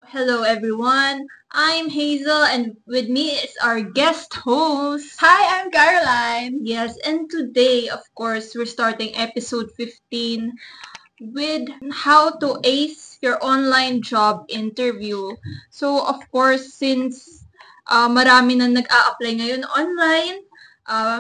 Hello everyone. I'm Hazel and with me is our guest host. Hi, I'm Caroline. Yes, and today, of course, we're starting episode 15 with how to ace your online job interview. So, of course, since marami na nag-a-apply ngayon online,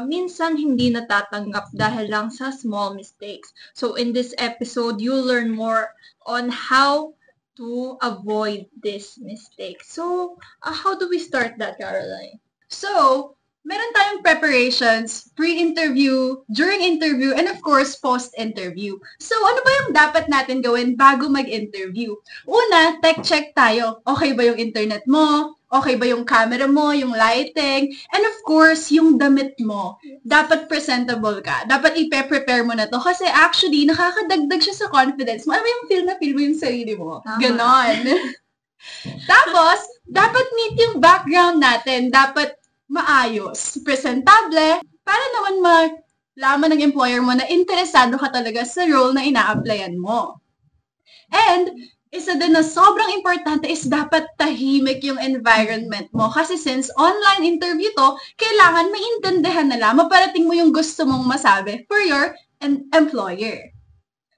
minsan hindi natatanggap dahil lang sa small mistakes. So, in this episode, you'll learn more on how to avoid this mistake. So, how do we start that, Caroline? So, meron tayong preparations, pre-interview, during interview, and of course, post-interview. So, ano ba yung dapat natin gawin bago mag-interview? Una, tech check tayo. Okay ba yung internet mo? Okay ba yung camera mo, yung lighting? And of course, yung damit mo. Dapat presentable ka. Dapat i-prepare mo na to. Kasi actually, nakakadagdag siya sa confidence mo. Ano ba yung feel mo yung sarili mo? Tama. Ganon. Tapos, dapat meet yung background natin. Dapat maayos, presentable, para naman malaman ng employer mo na interesado ka talaga sa role na ina-applyan mo. And, isa din na sobrang importante is dapat tahimik yung environment mo. Kasi since online interview to, kailangan maintindihan nila, maparating mo yung gusto mong masabi for your employer.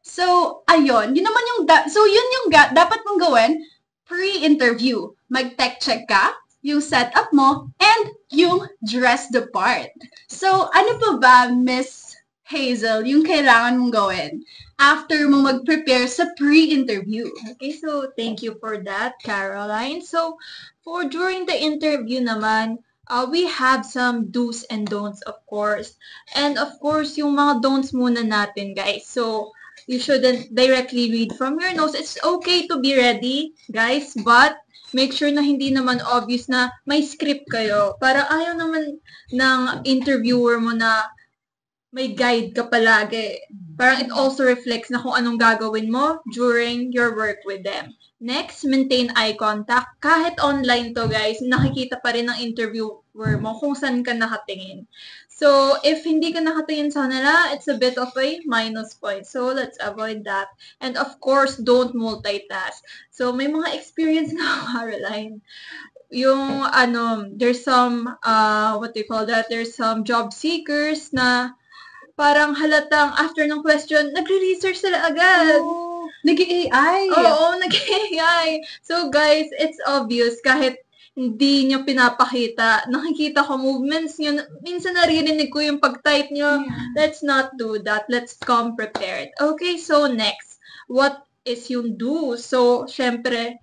So, ayun. Yun naman yung, yun yung dapat mong gawin pre-interview. Mag-tech check ka, yung setup mo, and yung dress the part. So, ano pa ba, Miss Hazel, yung kailangan mong gawin after mo mag-prepare sa pre-interview? Okay, so thank you for that, Caroline. So, for during the interview naman, we have some do's and don'ts, of course. And of course, yung mga don'ts muna natin, guys. So, you shouldn't directly read from your notes. It's okay to be ready, guys, but make sure na hindi naman obvious na may script kayo. Para ayaw naman ng interviewer mo na may guide ka palagi. Parang it also reflects na kung anong gagawin mo during your work with them. Next, maintain eye contact. Kahit online to, guys, nakikita pa rin ng interviewer mo kung saan ka nakatingin. So, if hindi ka nakatingin sa kanila, it's a bit of a minus point. So, let's avoid that. And of course, don't multitask. So, may mga experience nga, Caroline. Yung, there's some, what do you call that? There's some job seekers na parang halatang after ng question, nagre-research sila agad. Oh, nag-AI. Oo, nag-AI. So, guys, it's obvious kahit hindi nyo pinapakita. Nakikita ko movements nyo. Minsan naririnig ko yung pag-type nyo. Yeah. Let's not do that. Let's come prepared. Okay, so next. What is yung do? So, syempre,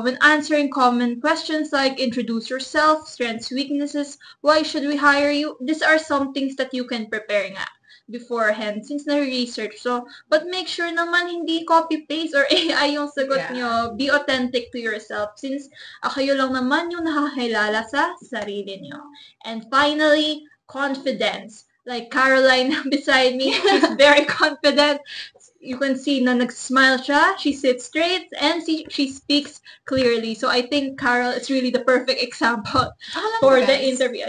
when answering common questions like introduce yourself, strengths, weaknesses, why should we hire you? These are some things that you can prepare nga beforehand since na-research. So, but make sure naman hindi copy-paste or AI yung sagot nyo. Be authentic to yourself since kayo lang naman yung nakakilala sa sarili nyo. And finally, confidence. Like Caroline beside me, she's very confident. You can see na nag-smile siya, she sits straight, and she speaks clearly. So I think Carol is really the perfect example for the interview.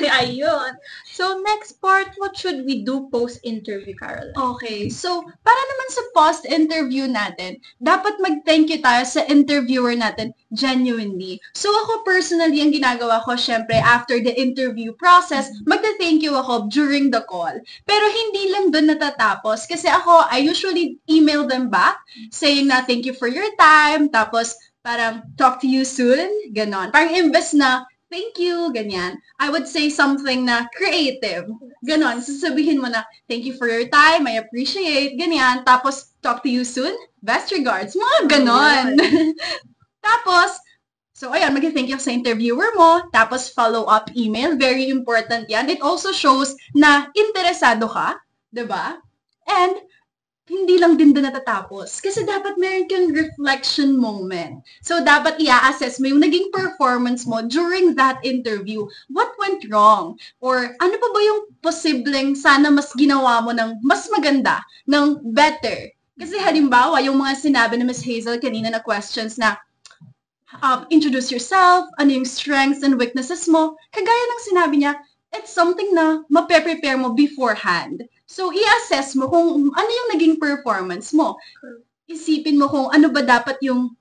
Ayun. So next part, what should we do post-interview, Carol? Okay, so para naman sa post-interview natin, dapat mag-thank you tayo sa interviewer natin genuinely. So ako personally, ang ginagawa ko, syempre, after the interview process, magta-thank you ako during the call. Pero hindi lang doon natatapos. Kasi ako, I usually email them back saying na thank you for your time, tapos parang talk to you soon, ganon. Parang imbes na thank you, ganyan. I would say something na creative. Ganon. Sasabihin mo na, thank you for your time, I appreciate, ganyan. Tapos, talk to you soon, best regards. Mga ganon. Tapos, so ayan, mag-thank you sa interviewer mo. Tapos, follow-up email. Very important yan. It also shows na interesado ka, diba? And, hindi lang din doon natatapos. Kasi dapat meron kang reflection moment. So, dapat i-assess mo yung naging performance mo during that interview. What went wrong? Or ano pa ba yung posibleng sana mas ginawa mo ng mas maganda, ng better? Kasi halimbawa, yung mga sinabi ni Ms. Hazel kanina na questions na introduce yourself, ano yung strengths and weaknesses mo, kagaya ng sinabi niya, it's something na mape-prepare mo beforehand. So, i-assess mo kung ano yung naging performance mo. Isipin mo kung ano ba dapat yung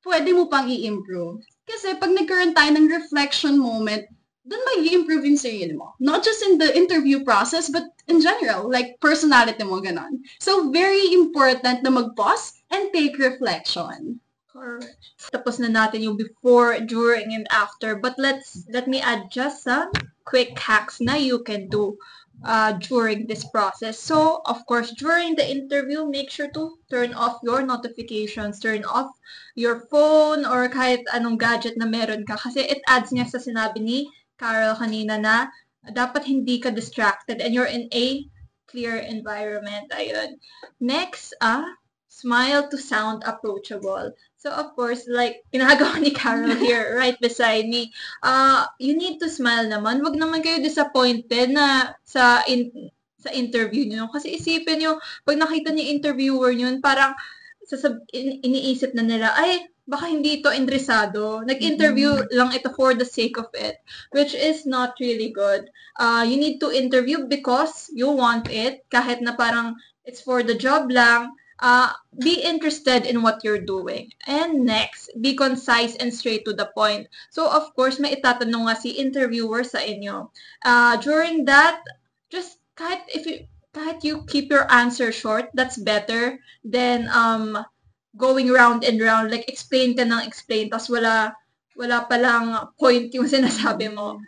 pwede mo pang i-improve. Kasi pag nagkaroon tayo ng reflection moment, doon mag-i-improve yung sarili mo. Not just in the interview process, but in general, like personality mo, ganon. So, very important na mag-pause and take reflection. Correct. Tapos na natin yung before, during, and after. But let me add just some quick hacks na you can do during this process. So, of course, during the interview, make sure to turn off your notifications, turn off your phone, or kahit anong gadget na meron ka. Kasi it adds nga sa sinabi ni Carol kanina na dapat hindi ka distracted and you're in a clear environment. Ayun. Next, smile to sound approachable. So, of course, like, ginagawa ni Carol here, right beside me, you need to smile naman. Wag naman kayo disappointed na sa interview nyo. Kasi isipin nyo, pag nakita ni interviewer nyo, parang iniisip na nila, ay, baka hindi ito interesado. Nag-interview lang ito for the sake of it, which is not really good. You need to interview because you want it, kahit na parang it's for the job lang. Be interested in what you're doing. And next, be concise and straight to the point. So, of course, may itatanong nga si interviewer sa inyo. During that, just kahit you keep your answer short, that's better than going round and round. Like, explain ka ng explain, tapos wala palang point yung sinasabi mo.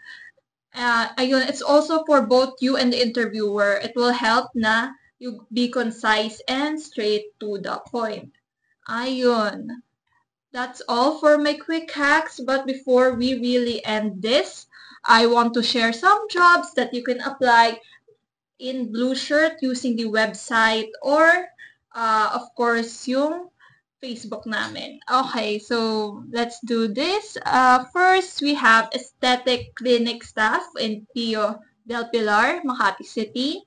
Ayun, it's also for both you and the interviewer. It will help na you be concise and straight to the point. Ayun. That's all for my quick hacks. But before we really end this, I want to share some jobs that you can apply in Blueshirt using the website or, of course, yung Facebook namin. Okay, so let's do this. First, we have aesthetic clinic staff in Pio del Pilar, Makati City.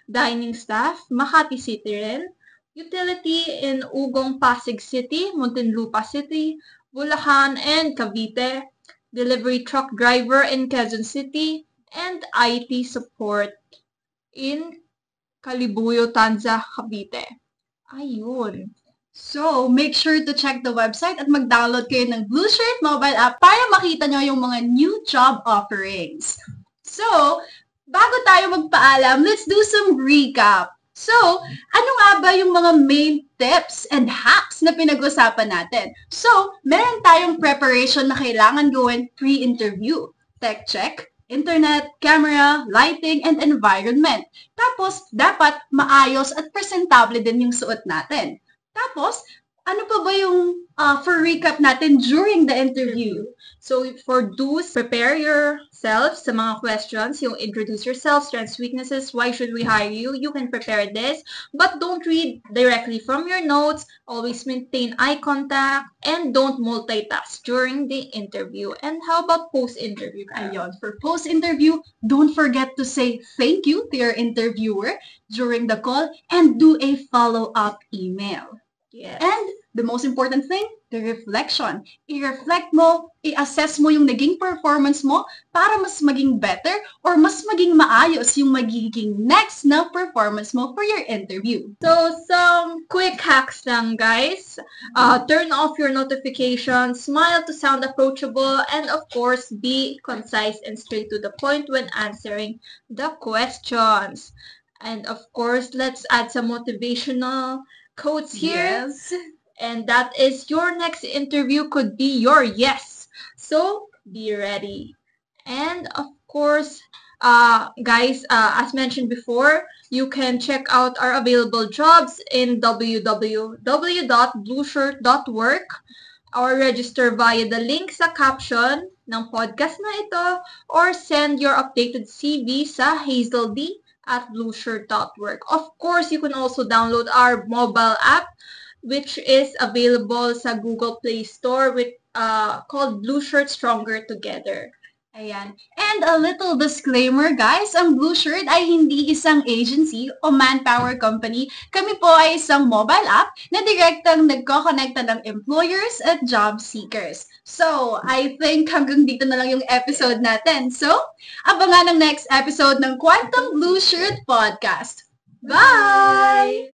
Dining staff, Makati City rin. Utility in Ugong, Pasig City, Muntinlupa City, Bulacan, and Cavite. Delivery truck driver in Quezon City. And IT support in Kalibuyo, Tanza, Cavite. Ayun. So, make sure to check the website at mag-download kayo ng Blueshirt mobile app para makita nyo yung mga new job offerings. So, bago tayo magpaalam, let's do some recap. So, ano nga ba yung mga main tips and hacks na pinag-usapan natin? So, meron tayong preparation na kailangan gawin pre-interview. Tech check, internet, camera, lighting, and environment. Tapos, dapat maayos at presentable din yung suot natin. Tapos, ano pa ba yung for recap natin during the interview? So, for do's, prepare yourself sa mga questions, yung introduce yourself, strengths, weaknesses, why should we hire you? You can prepare this, but don't read directly from your notes, always maintain eye contact, and don't multitask during the interview. And how about post-interview? Ayun, for post-interview, don't forget to say thank you to your interviewer during the call and do a follow-up email. Yes. And the most important thing, the reflection. I-reflect mo, i-assess mo yung naging performance mo para mas maging better or mas maging maayos yung magiging next na performance mo for your interview. So, some quick hacks lang, guys. Turn off your notifications, smile to sound approachable, and of course, be concise and straight to the point when answering the questions. And of course, let's add some motivational quotes here. Yes. And that is, your next interview could be your yes. So, be ready. And of course, guys, as mentioned before, you can check out our available jobs in www.blueshirt.work or register via the link sa caption ng podcast na ito or send your updated CV sa hazelb@blueshirt.work. Of course, you can also download our mobile app which is available sa Google Play Store with called Blueshirt Stronger Together. Ayan. And a little disclaimer, guys, ang Blueshirt ay hindi isang agency o manpower company. Kami po ay isang mobile app na direktang nagko-connecta ng employers at job seekers. So, I think hanggang dito na lang yung episode natin. So, abangan ang next episode ng Quantum Blueshirt Podcast. Bye!